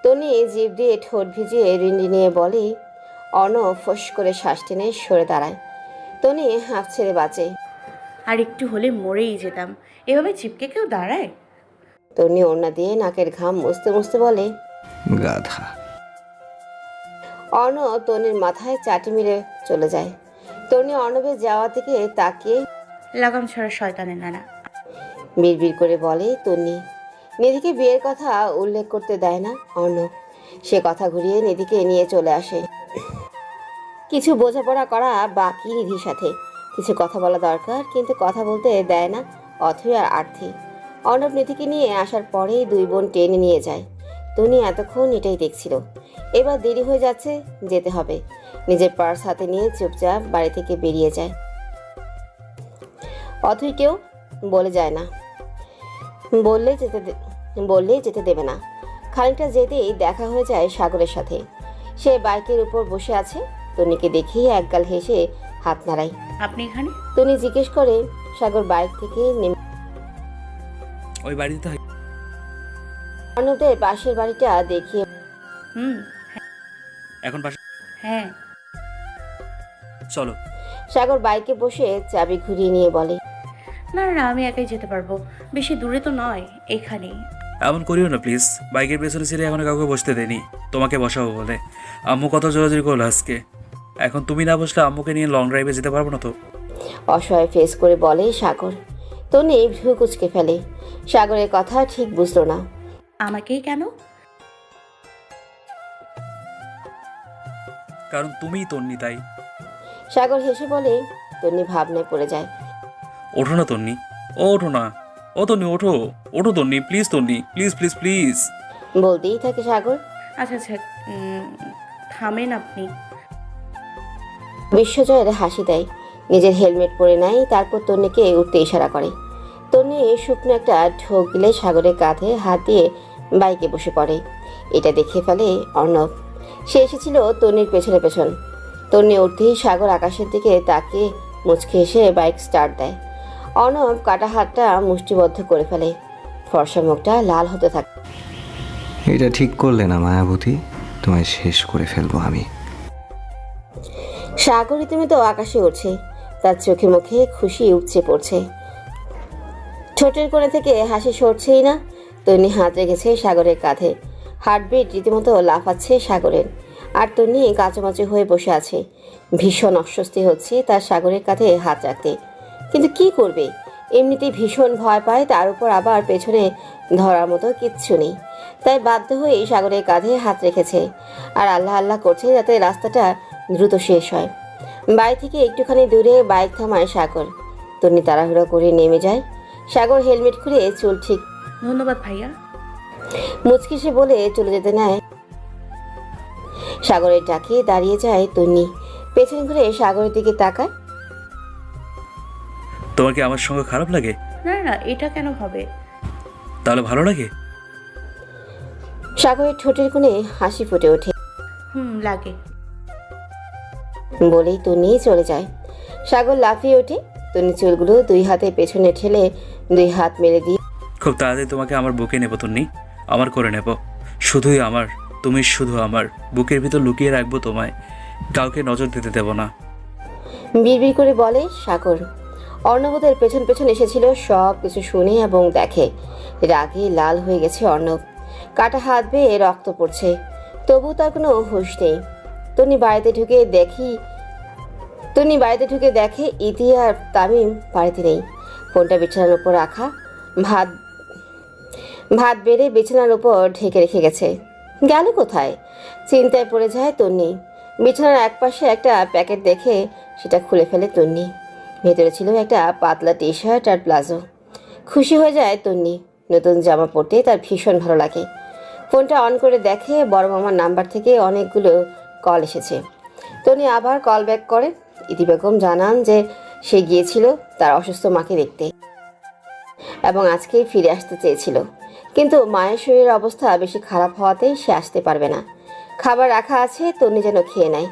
তনি জিভ দিয়ে ঠোঁট ভিজিয়ে রিনরিনিয়ে বলে। অর্ণব ফোঁস করে শ্বাস টেনে সরে দাঁড়ায়। তনি হাঁফ ছেড়ে বাঁচে। আর একটু হলে মরেই যেতাম। এভাবে চিপকে কেউ দাঁড়ায়? তনি ওড়না দিয়ে নাকের ঘাম মুছতে মুছতে বলে। গাধা। অর্ণব তনির মাথায় চাটি মেরে চলে যায়। তনি অর্ণবের যাওয়া থেকে তাকিয়ে লাগাম ছাড়া শয়তানের নানা। বিড়বিড় করে বলে তনি। নিধিকে বিয়ের কথা উল্লেখ করতে দেয় না অর্ণব। সে কথা ঘুরিয়ে নিধিকে নিয়ে চলে আসে। কিছু বোঝাপড়া করা বাকি নিধির সাথে। কিছু কথা বলা দরকার, কিন্তু কথা বলতে দেয় না অথই আর আর্থি। অর্ণব নিধিকে নিয়ে আসার পরেই দুই বোন টেনে নিয়ে যায়। তনি এতক্ষণ এটাই দেখছিল। এবার দেরি হয়ে যাচ্ছে, যেতে হবে। নিজের পার্স হাতে নিয়ে চুপচাপ বাড়ি থেকে বেরিয়ে যায়। অথই কেউ বলে যায় না, বললেই যেতে দেবে না। খানিকটা যেতেই দেখা হয়ে যায় সাগরের সাথে। সে বাইকের উপর বসে আছে। তনিকে দেখেই একগাল হেসে হাত নাড়ায়। আপনি এখানে? তনি জিজ্ঞেস করে। সাগর বাইক থেকে নেমে ওই বাড়িতে অর্ণবদের পাশের বাড়িটা দেখিয়ে এখন পাশে হ্যাঁ। চলো। সাগর বাইকে বসে চাবি ঘুরিয়ে নিয়ে বলে। না না, আমি একাই যেতে পারবো। বেশি দূরে তো নয়, এখানেই। এমন করিও না প্লিজ। বাইকের পেছনে ছেড়ে এখন কাউকে বসতে দেনি, তোমাকে বসাবো বলে। আম্মু কত জোরাজোরি করলো আজকে। এখন তুমি না বসলে আম্মুকে নিয়ে লং ড্রাইভে যেতে পারবো না তো। অসহায় ফেস করে বলে সাগর। তনি ভ্রু কুচকে ফেলে। সাগরের কথা ঠিক বুঝলো না। আমাকেই কেন? কারণ তুমিই তন্নি, তাই। সাগর হেসে বলে। তনি ভাবনায় পড়ে যায়। ওঠো না তন্নি, ও ওঠো না। ও তন্নি ওঠো, ওঠো Tonni, please Tonni, please please please. বলতেই থাকে সাগর। আচ্ছা আচ্ছা, থামেন আপনি। বিশ্বজয়ের হাসি দেয়। নিজের হেলমেট পরে নেয়, তারপর তন্নিকে উঠতে ইশারা করে। তন্নি শুকনো একটা ঢোক গিলে সাগরের কাঁধে হাত দিয়ে বাইকে বসে পড়ে। এটা দেখে ফেলে অর্ণব। সে এসেছিল তন্নির পেছনে পেছন। তন্নি উঠতেই সাগর আকাশের দিকে তাকিয়ে মুচকে এসে বাইক স্টার্ট দেয়। অর্ণব কাটা হাতটা মুষ্টিবদ্ধ করে ফেলে। ফর্সা মুখটা লাল হতে থাকে। এটা ঠিক করলে না মায়াবতী, তোমায় শেষ করে ফেলবো আমি। সাগর ইতিমধ্যে আকাশে উঠছে। তার চোখে মুখে খুশি উপচে পড়ছে। ঠোঁটের কোণে থেকে হাসি সরছেই না। তন্নি হাত রেখেছে সাগরের কাঁধে। হার্টবিট রীতিমতো লাফাচ্ছে সাগরের। আর তন্নি কাঁচামাচি হয়ে বসে আছে। ভীষণ অস্বস্তি হচ্ছে তার সাগরের কাঁধে হাত রাখতে। কিন্তু কি করবে? এমনিতেই ভীষণ ভয় পায়, তার উপর আবার পেছনে ধরার মতো কিচ্ছু নেই। তাই বাধ্য হয়েই সাগরের কাঁধে হাত রেখেছে। আর আল্লাহ আল্লাহ করছে যাতে রাস্তাটা দ্রুত শেষ হয়। বাড়ি থেকে একটুখানি দূরে বাইক থামায় সাগর। তন্নি তাড়াহুড়ো করে নেমে যায়। সাগর হেলমেট খুলে চুল ঠিক ধন্যবাদ ভাইয়া। মুচকি সে বলে চলে যেতে নেয়। সাগরের ডাকে দাঁড়িয়ে যায় তন্নি। পেছন ঘুরে সাগরের দিকে তাকায়। তোমার কি আমার সঙ্গে খারাপ লাগে? না না, এটা কেন হবে? তাহলে ভালো লাগে? সাগরের ঠোঁটের কোণে হাসি ফুটে ওঠে। লাগে। বলেই তন্নি চলে যায়। সাগর লাফিয়ে ওঠে। তন্নি চুলগুলো দুই হাতে পেছনে ঠেলে দুই হাত মেরে দিয়ে খুব তাড়াতাড়ি তোমাকে আমার বুকে নেবো তন্নি, আমার করে নেব। শুধুই আমার, তুমি শুধু আমার। বুকের ভিতর লুকিয়ে রাখবো তোমায়, কাউকে নজর দিতে দেব না। বিড়বিড় করে বলে সাগর। অর্ণবদের পেছন পেছন এসেছিল, সব কিছু শুনে এবং দেখে। রাগে লাল হয়ে গেছে অর্ণব। কাটা হাত বেয়ে রক্ত পড়ছে, তবু তার কোনো হুঁশ নেই। তন্নি বাড়িতে ঢুকে দেখে ইতি আর তামিম বাড়িতে নেই। ফোনটা বিছানার উপর রাখা। ভাত বেড়ে বিছানার উপর ঢেকে রেখে গেছে। গেল কোথায়? চিন্তায় পড়ে যায় তন্নি। বিছানার একপাশে একটা প্যাকেট দেখে সেটা খুলে ফেলে তন্নি। ভেতরে ছিল একটা পাতলা টি শার্ট আর প্লাজো। খুশি হয়ে যায় তন্নি। নতুন জামা পরতে তার ভীষণ ভালো লাগে। ফোনটা অন করে দেখে বড় মামার নাম্বার থেকে অনেকগুলো কল এসেছে। তন্নি আবার কল ব্যাক করে। ইতি বেগম জানান যে সে গিয়েছিল তার অসুস্থ মাকে দেখতে এবং আজকেই ফিরে আসতে চেয়েছিল, কিন্তু মায়ের শরীরের অবস্থা বেশি খারাপ হওয়াতেই সে আসতে পারবে না। খাবার রাখা আছে, তন্নি যেন খেয়ে নেয়।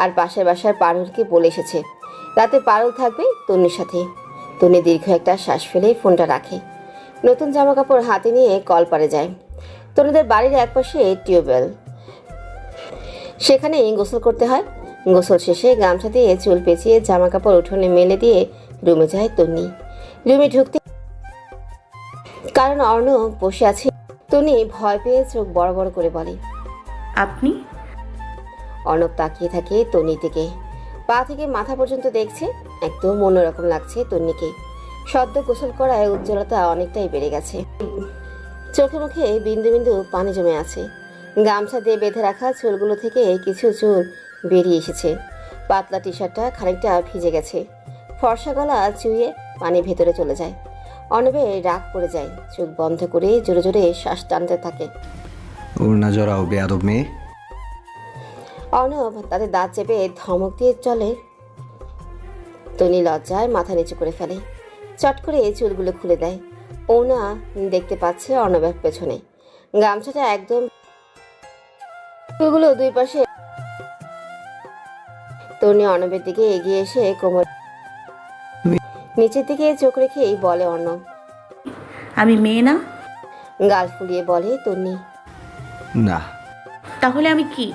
আর পাশের বাসার পারুলকে বলে এসেছে রাতে পারুল থাকবে তন্নির সাথে। তন্নি দীর্ঘ একটা শ্বাস ফেলে ফোনটা রাখে। নতুন জামা কাপড় হাতে নিয়ে কল পারে যায়। তরুণীদের বাড়ির একপাশে টিউবওয়েল, সেখানেই গোসল করতে হয়। গোসল শেষে গামছা দিয়ে চুল পেঁচিয়ে জামা কাপড় উঠোনে মেলে দিয়ে রুমে যায় তন্নি। রুমে ঢুকতে কারণ অর্ণব বসে আছে, তন্নি ভয় পেয়ে চোখ বড় বড় করে বলে। আপনি? অর্ণব তাকিয়ে থাকে তন্নির দিকে, পা থেকে মাথা পর্যন্ত দেখছে। একদম অন্যরকম লাগছে তন্নিকে। সদ্য গোসল করায় উজ্জ্বলতা অনেকটাই বেড়ে গেছে। চোখে মুখে বিন্দু বিন্দু পানি জমে আছে। গামছা দিয়ে বেঁধে রাখা চুলগুলো থেকে কিছু চুল বেরিয়ে এসেছে। পাতলা টি শার্টটা খানিকটা ভিজে গেছে। ফর্সা গলা চুইয়ে পানি ভেতরে চলে যায়। অর্ণবের রাগ পড়ে যায়, চোখ বন্ধ করে জোরে জোরে শ্বাস টানতে থাকে। ওড়না জড়াও বেয়াদব মেয়ে। অর্ণব তাদের দাঁত চেপে ধমক দিয়ে চলে। তনি লজ্জায় মাথা নিচু করে ফেলে, চট করে চুলগুলো খুলে দেয়। ওনা দেখতে পাচ্ছে অর্ণবের পেছনে। গামছাটা একদম চুলগুলো দুই পাশে। তনি অর্ণবের দিকে এগিয়ে এসে কোমর নিচের দিকে চোখ রেখেই বলে অর্ণব। আমি মেয়ে না? গাল ফুলিয়ে বলে তন্নি। না। তাহলে আমি কি?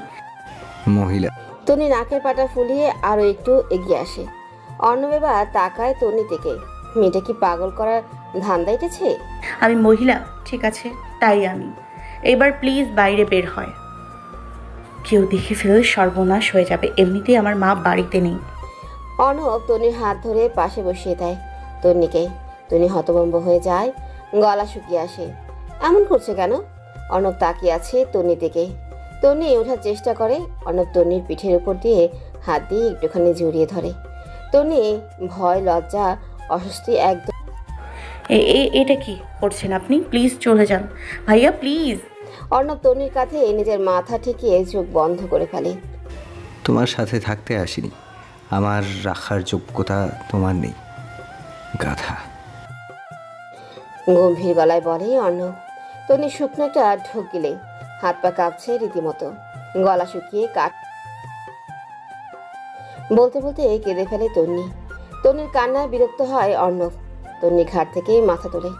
মহিলা। তনি নাকের পাটা ফুলিয়ে আরো একটু এগিয়ে আসে। অর্ণব এবার তাকায় তন্নি থেকে। মেয়েটা কি পাগল করার ধান্দা এঁটেছে? আমি মহিলা, ঠিক আছে, তাই আমি। এবার প্লিজ বাইরে বের হয়। কেউ দেখে ফেললে সর্বনাশ হয়ে যাবে। এমনিতেই আমার মা বাড়িতে নেই। অর্ণব তনির হাত ধরে পাশে বসিয়ে দেয় তন্নিকে। তনি হতভম্ব হয়ে যায়, গলা শুকিয়ে আসে। এমন করছে কেন? অর্ণব তাকিয়ে আছে তন্নির দিকে। তন্নি ওঠার চেষ্টা করে। অর্ণব তন্নির পিঠের উপর দিয়ে হাত দিয়ে একটুখানি জড়িয়ে ধরে। তন্নি ভয়, লজ্জা, অস্বস্তি একদম। এটা কি করছেন আপনি? প্লিজ চলে যান ভাইয়া, প্লিজ। অর্ণব তন্নির কাঁধে নিজের মাথা ঠেকিয়ে চোখ বন্ধ করে ফেলে। তোমার সাথে থাকতে আসিনি, আমার রাখার যোগ্যতা তোমার নেই, গাধা। গম্ভীর গলায় বলে অর্ণব। তন্নি শুকনো একটা ঢোক গিলে হাত পা কাঁপছে রীতিমতো, গলা শুকিয়ে কাট বলতে বলতে কেঁদে ফেলে তন্নি। তন্নির কান্নায় বিরক্ত হয় অর্ণব। তন্নি ঘাট থেকে মাথা তোলে,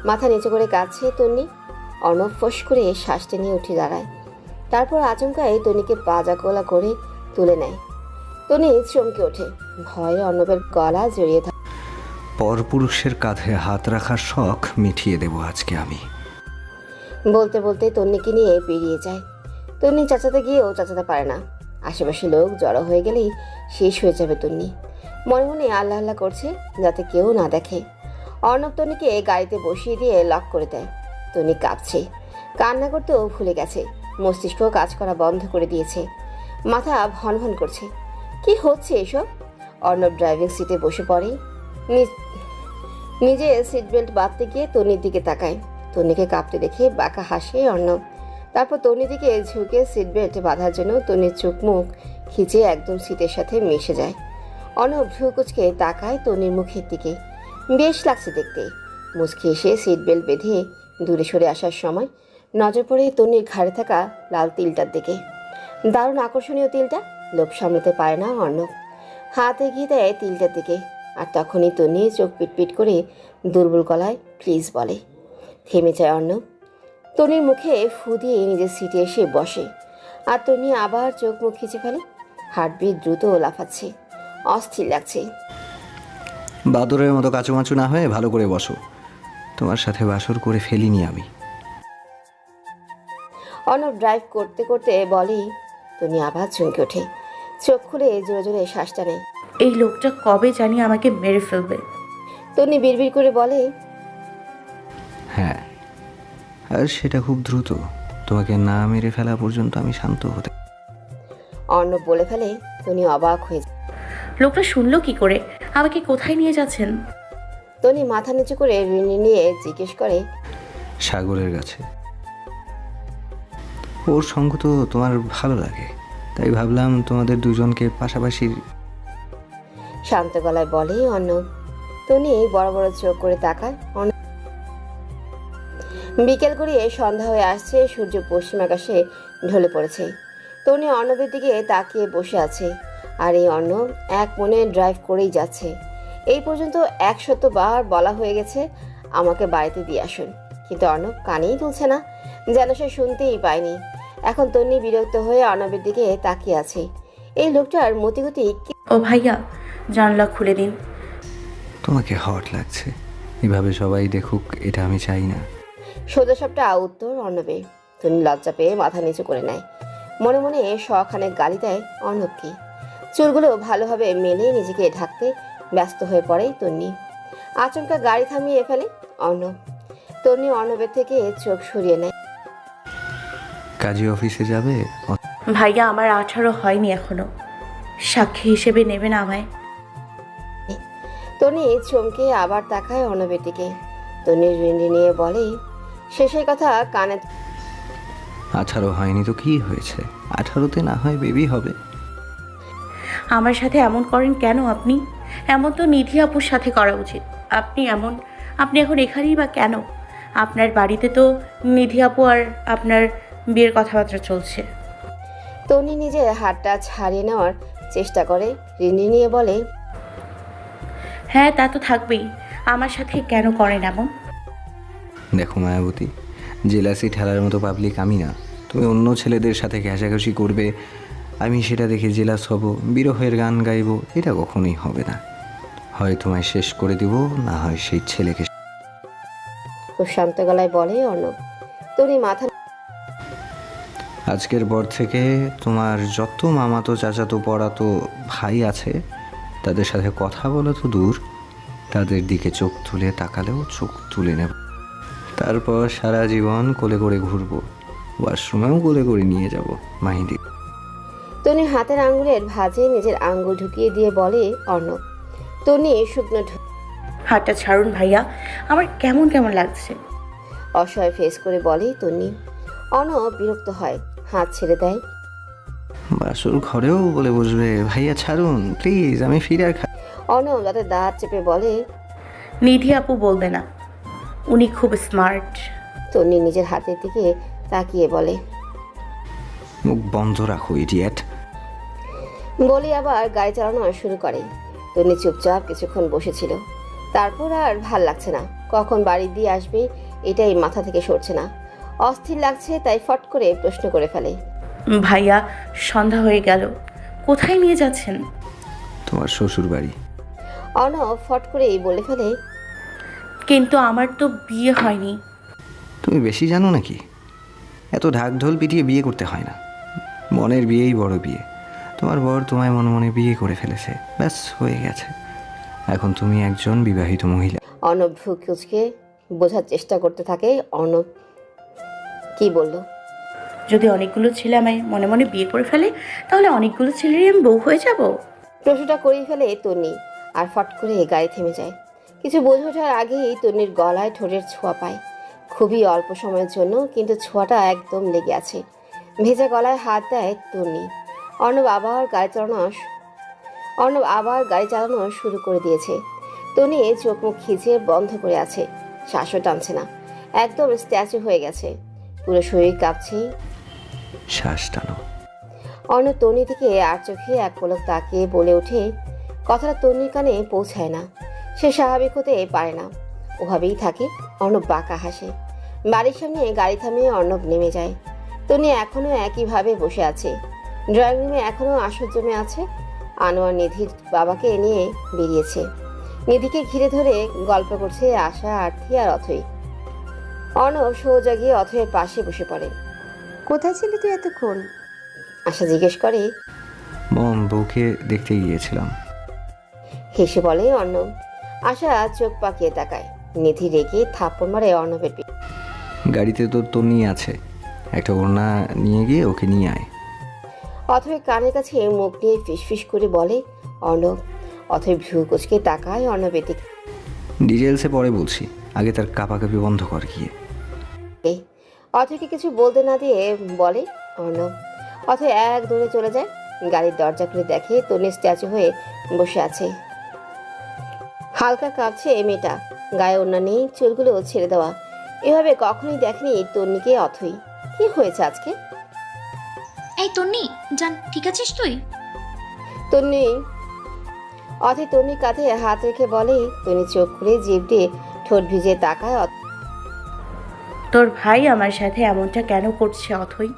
মাথা নিচে করে কাঁদছে তন্নি। অর্ণব ফোঁস করে শ্বাস টেনে উঠে দাঁড়ায়। তারপর আচমকায় তন্নিকে পাজা কোলা করে তুলে নেয়। তন্নি চমকে ওঠে, ভয়ে অর্ণবের গলা জড়িয়ে ধরে। পরপুরুষের কাঁধে হাত রাখার শখ মিটিয়ে দেব আজকে আমি। বলতে বলতে তন্নিকে নিয়ে বেরিয়ে যায়। তন্নি চাচাতে গিয়েও চাচাতে পারে না। আশেপাশে লোক জড়ো হয়ে গেলেই শেষ হয়ে যাবে তন্নি। মনে মনে আল্লাহ আল্লাহ করছে যাতে কেউ না দেখে। অর্ণব তন্নিকে গাড়িতে বসিয়ে দিয়ে লক করে দেয়। তন্নি কাঁপছে, কান্না করতেও ভুলে গেছে। মস্তিষ্ক কাজ করা বন্ধ করে দিয়েছে, মাথা ভন ভন করছে। কি হচ্ছে এসব? অর্ণব ড্রাইভিং সিটে বসে পড়ে। নিজে সিট বেল্ট বাঁধতে গিয়ে তন্নির দিকে তাকায়। তন্নিকে কাঁপতে দেখে বাঁকা হাসে অর্ণব। তারপর তন্নির দিকে ঝুঁকে সিট বেল্ট বাঁধার জন্য তন্নির চোখ মুখ খিচে একদম সিটের সাথে মিশে যায়। অর্ণব ভ্রু কুচকে তাকায় তন্নির মুখের দিকে। বেশ লাগছে দেখতে। মুচকি এসে সিট বেল্ট বেঁধে দূরে সরে আসার সময় নজর পড়ে তন্নির ঘাড়ে থাকা লাল তিলটার দিকে। দারুণ আকর্ষণীয় তিলটা। লোভ সামলাতে পারে না অর্ণব, হাত এগিয়ে দেয় তিলটার দিকে। আর তখনই তন্নি চোখ পিটপিট করে দুর্বল গলায় প্লিজ বলে। থেমে যায় অর্ণব। তন্নির মুখে ফু দিয়ে নিজের সিটে এসে বসে। আর তন্নি আবার চোখ মুখ খিচে ফেলে। হার্টবিট দ্রুত লাফাচ্ছে, অস্থির লাগছে। বাদরের মতো কাচুমাচু না হয়ে ভালো করে বসো, তোমার সাথে বাসর করে ফেলিনি আমি। অর্ণব ড্রাইভ করতে করতে বলে। তন্নি আবার চমকে ওঠে, চোখ খুলে জোরে জোরে শ্বাস টানে। এই লোকটা কবে জানি আমাকে মেরে ফেলবে। তন্নি বিড়বিড় করে বলে, হ্যাঁ, আর সেটা খুব দ্রুত। তোমাকে না মেরে ফেলা পর্যন্ত আমি শান্ত হতে। অর্ণব বলে ফেলে। তন্নি অবাক হয়ে যায়। লোকটা শুনলো কি করে? আমাকে কোথায় নিয়ে যাচ্ছেন? তন্নি মাথা নিচু করে ঋণী নিয়ে জিজ্ঞেস করে, সাগরের কাছে। ওর সঙ্গ তো তোমার ভালো লাগে, তাই ভাবলাম তোমাদের দুজনকে পাশাপাশি। শান্ত গলায় বলে অর্ণব। তন্নি বড় বড় চোখ করে তাকায়। বিকেল গড়িয়ে সন্ধ্যা হয়ে আসছে, সূর্য পশ্চিম আকাশে ঢলে পড়েছে। তন্নি অর্ণবের দিকে তাকিয়ে বসে আছে। আর এই অর্ণব এক মনে ড্রাইভ করেই যাচ্ছে। এই পর্যন্ত 100 বার বলা হয়ে গেছে আমাকে বাড়িতে দিয়ে আসুন, কিন্তু অর্ণব কানেই তুলছে না। যেন সে শুনতেই পায়নি। এখন তন্নি বিরক্ত হয়ে অর্ণবের দিকে তাকিয়ে আছে। এই লোকটার মতিগতি ও ভাইয়া, জানলা খুলে দিন। তোমাকে হট লাগছে, এভাবে সবাই দেখুক এটা আমি চাই না। সোজা সবটা উত্তর অর্ণবের। তন্নি লজ্জা পেয়ে মাথা নিচু করে নেয়। মনে মনে শখানেক গালি দেয় অর্ণবকে। চুলগুলো ভালোভাবে মেলে নিজেকে ঢাকতে ব্যস্ত হয়ে পড়ে তন্নি। আচমকা গাড়ি থামিয়ে ফেলে অর্ণব। তন্নি অর্ণবের থেকে চোখ সরিয়ে নেয়। কাজী অফিসে যাবে? ভাইয়া, আমার 18 হয়নি এখনো, সাক্ষী হিসেবে নেবেন আমায়? তন্নি চমকে আবার তাকায় অর্ণবের দিকে। তন্নি রিন্ডি নিয়ে বলে, শেষের কথা কানে 18 হয়নি তো কি হয়েছে, 18তে না হয় বেবি হবে। আমার সাথে এমন করেন কেন আপনি? এমন তো নিধি আপুর সাথে করা উচিত। আপনি এখন এখানেই বা কেন? আপনার বাড়িতে তো নিধি আপু আর আপনার বিয়ের কথাবার্তা চলছে। তন্নি নিজের হাতটা ছাড়িয়ে নেওয়ার চেষ্টা করে। রিন্ডি নিয়ে বলে, হ্যাঁ, তা তো থাকবেই। আমার সাথে কেন করেন এমন? দেখো মায়াবতী, জেলাসি ঠেলার মতো পাবলিক আমি না। তুমি অন্য ছেলেদের সাথে ঘেঁষাঘেঁষি করবে, আমি সেটা দেখে জেলাস হব, বিরহের গান গাইবো, এটা কখনোই হবে না। হয় তোমায় শেষ করে দিব, না হয় সেই ছেলেকে। খুব শান্ত গলায় বলে অর্ণব। তন্নি মাথা আজকের পর থেকে তোমার যত মামাতো চাচাতো পড়াতো ভাই আছে তাদের সাথে কথা বলা তো দূর, তাদের দিকে চোখ তুলে তাকালেও চোখ তুলে নেব। তারপর সারা জীবন কোলে করে ঘুরবো, ওয়াশরুমেও কোলে করে নিয়ে যাব মাহিদি। তন্নি হাতের আঙ্গুলের ভাঁজে নিজের আঙ্গুল ঢুকিয়ে দিয়ে বলে অর্ণব। তন্নি শুকনো হাতটা ছাড়ুন ভাইয়া, আমার কেমন কেমন লাগছে। অসহায় ফেস করে বলে তন্নি। অর্ণব বিরক্ত হয়, হাত ছেড়ে দেয়। বাসুর ঘরেও বলে বসবে ভাইয়া ছাড়ুন প্লিজ, আমি ফিরে আর অর্ণব যাতে দাঁত চেপে বলে, নিধি আপু বলবে না, উনি খুব স্মার্ট। তন্নি নিজের হাতের দিকে তাকিয়ে বলে, মুখ বন্ধ রাখো ইডিয়েট। বলে আবার গাড়ি চালানো শুরু করে। তন্নি চুপচাপ কিছুক্ষণ বসেছিল। তারপর আর ভাল লাগছে না, কখন বাড়ি দিয়ে আসবে এটাই মাথা থেকে সরছে না। অস্থির লাগছে, তাই ফট করে প্রশ্ন করে ফেলে, ভাইয়া, সন্ধ্যা হয়ে গেল, কোথায় নিয়ে যাচ্ছেন? তোমার শ্বশুর বাড়ি। অর্ণব ফট করেই বলে ফেলে, কিন্তু আমার তো বিয়ে হয়নি। তুমি বেশি জানো নাকি? এত ঢাক ঢোল পিটিয়ে বিয়ে করতে হয় না, মনের বিয়েই বড় বিয়ে। তোমার বর তোমায় মনে মনে বিয়ে করে ফেলেছে, ব্যাস হয়ে গেছে। এখন তুমি একজন বিবাহিত মহিলা। অর্ণব ভ্রু কুঁচকে বোঝার চেষ্টা করতে থাকে অর্ণব কি বলল। যদি অনেকগুলো ছেলে আমায় মনে মনে বিয়ে করে ফেলে, তাহলে অনেকগুলো ছেলেরই আমি বউ হয়ে যাব। প্রশ্নটা করেই ফেলে তন্নি, আর ফট করে গাড়ি থেমে যায়। কিছু বোঝে ওঠার আগেই তন্নির গলায় ঠোঁটের ছোঁয়া পায়, খুবই অল্প সময়ের জন্য, কিন্তু ছোঁয়াটা একদম লেগে আছে। ভেজা গলায় হাত দেয় তন্নি। অর্ণব আবার গাড়ি চালানো শুরু করে দিয়েছে। তন্নি চোখ মুখ খিচিয়ে বন্ধ করে আছে, শ্বাসও টানছে না, একদম স্ট্যাচু হয়ে গেছে, পুরো শরীর কাঁপছে। শ্বাস টানো। অর্ণব তন্নির দিকে আর চোখে এক পলক তাকিয়ে বলে ওঠে, কথাটা তন্নির কানে পৌঁছায় না। সে স্বাভাবিক হতে পারে না, ওভাবেই থাকে। অর্ণব বাঁকা হাসে। বাড়ির সামনে গাড়ি থামিয়ে অর্ণব নেমে যায়। তন্নি এখনও একইভাবে বসে আছে। ড্রয়িং রুমে এখনও আসর জমে আছে। আনোয়ার নিধির বাবাকে নিয়ে বেরিয়েছে। নিধিকে ঘিরে ধরে গল্প করছে আশা, আরতি আর অথই। অর্ণব সোজা গিয়ে অথয়ের পাশে বসে পড়ে। কোথায় ছিলি তুই এতক্ষণ? আশা জিজ্ঞেস করে। মম, বউকে দেখতে গিয়েছিলাম। হেসে বলে অর্ণব। আশা চোখ পাকিয়ে তাকায়। নিধি রেগে থাপ্পড় মারে অর্ণবের পিঠে। গাড়িতে তো তন্নি আছে, একটা ওড়না নিয়ে গিয়ে ওকে নিয়ে আয়। অথয় কানের কাছে মুখ নিয়ে ফিসফিস করে বলে অর্ণব। অথয় ভ্রু কুচকে তাকায় অর্ণবের দিকে। ডিটেলসে পরে বলছি, আগে তার কাঁপাকাঁপি বন্ধ কর গিয়ে। অথয়কে কিছু বলতে না দিয়ে বলে অর্ণব। অথয় এক দৌড়ে চলে যায়। গাড়ির দরজা খুলে দেখে তন্নি স্ট্যাচু হয়ে বসে আছে। হালকা কাঁপছে মেয়েটা, গায়ে ওড়না নেই, চুলগুলো ছেড়ে দেওয়া। এভাবে কখনোই দেখেনি তন্নিকে অথই। কি হয়েছে আজকে? এই তন্নি জান, ঠিক আছিস তুই? তন্নি অথই তন্নির কাঁধে হাত রেখে বলে। তন্নি চোখ খুলে জিভ দিয়ে ঠোঁট ভিজে তাকায়। তোর ভাই আমার সাথে এমনটা কেন করছে অথই?